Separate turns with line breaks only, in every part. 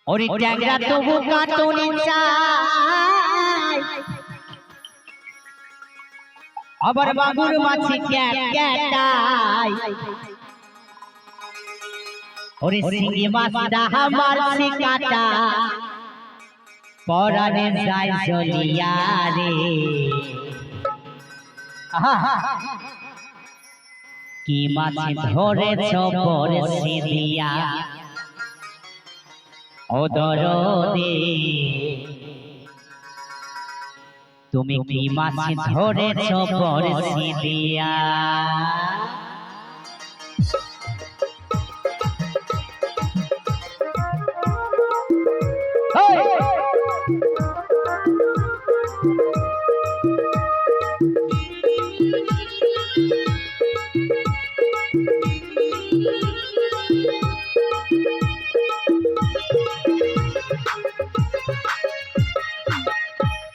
ওরে ট্যাংরা তবু কাটুনি চাই আবার বাবুর মাছি ক্যাটাই ওরে সিঙ্গি মাছটা আমার কাটা পরানে যায় চলিয়া রে কি মাছ ধরেছ পরশি দিয়া ও দরদে তুমি কি মাছ ধরেছ পরশি দিয়া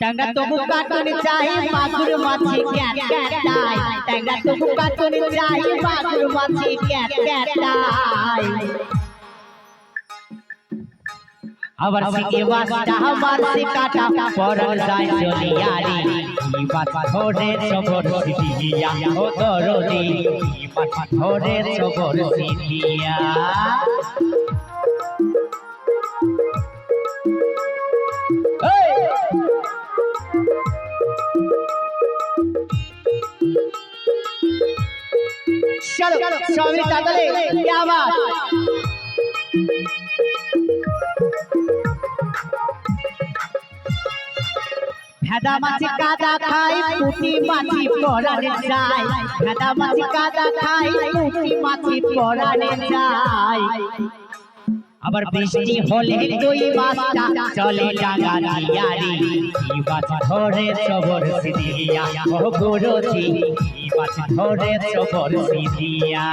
टंगा तो बुका तो चाहिए मागुर माछी कैटाई टंगा तो बुका तो चाहिए मागुर माछी कैटाई अवर सिके वास्ता हमार से काटा परल जाय चलियारी ई बात थोड़े सबोर सिटिया ओ दरदी ई बात थोड़े सबोर सिटिया चलो स्वामी दादले क्या बात भेदा माछी कादा खाई पुटी माछी पराने जाय भेदा माछी कादा खाई पुटी माछी पराने जाय আবার বৃষ্টি হলে দুই মাছটা চলে ডাঙ্গা দিয়ারি কি মাছ ধরে সবর সিদিয়া ও গুরুজি কি মাছ ধরে সবর সিদিয়া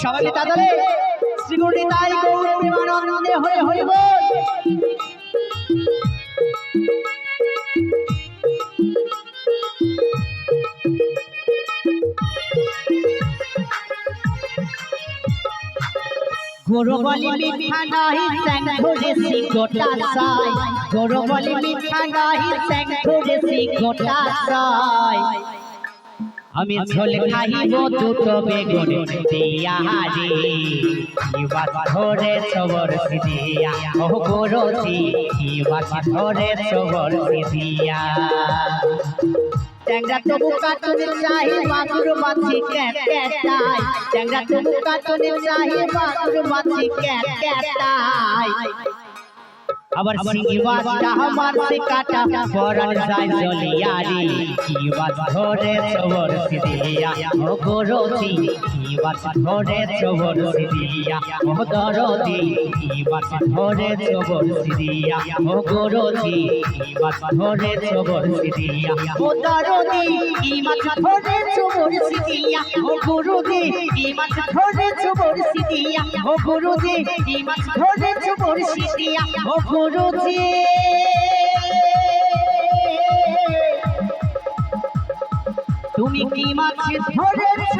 সবাই তাদলে শ্রীগুণী তাই গৌর প্রেমানন্দে হরে হরে বল गोरो वाली मीठा नहीं संग थोड़े सी गोटा साई गोरो वाली मीठा नहीं संग थोड़े सी गोटा साई हमें झोल खाइबो दुटो बेगुन दिया रे ई बात थोड़े सबर सिदिया ओ गोरोजी ई बात थोड़े सबर सिदिया टंगा तो बुका तो चाहिए मागुर माछी कैटाई टंगा तो बुका तो चाहिए मागुर माछी कैटाई আবার সিঙ্গি মাছটা আমার সে কাটা পরান যায় চলিয়ারি কি মাছ ধরে সবর সিদিয়া ও গুরুজি কি মাছ ধরে সবর সিদিয়া ও দরদি কি মাছ ধরে সবর সিদিয়া ও গুরুজি কি মাছ ধরে সবর সিদিয়া ও দরদি কি মাছ ধরে সবর সিদিয়া ও গুরুজি কি মাছ ধরে সবর সিদিয়া ও গুরুজি কি মাছ ধরে সবর সিদিয়া ও गुरुजी তুমি কি মাছ ধরেছ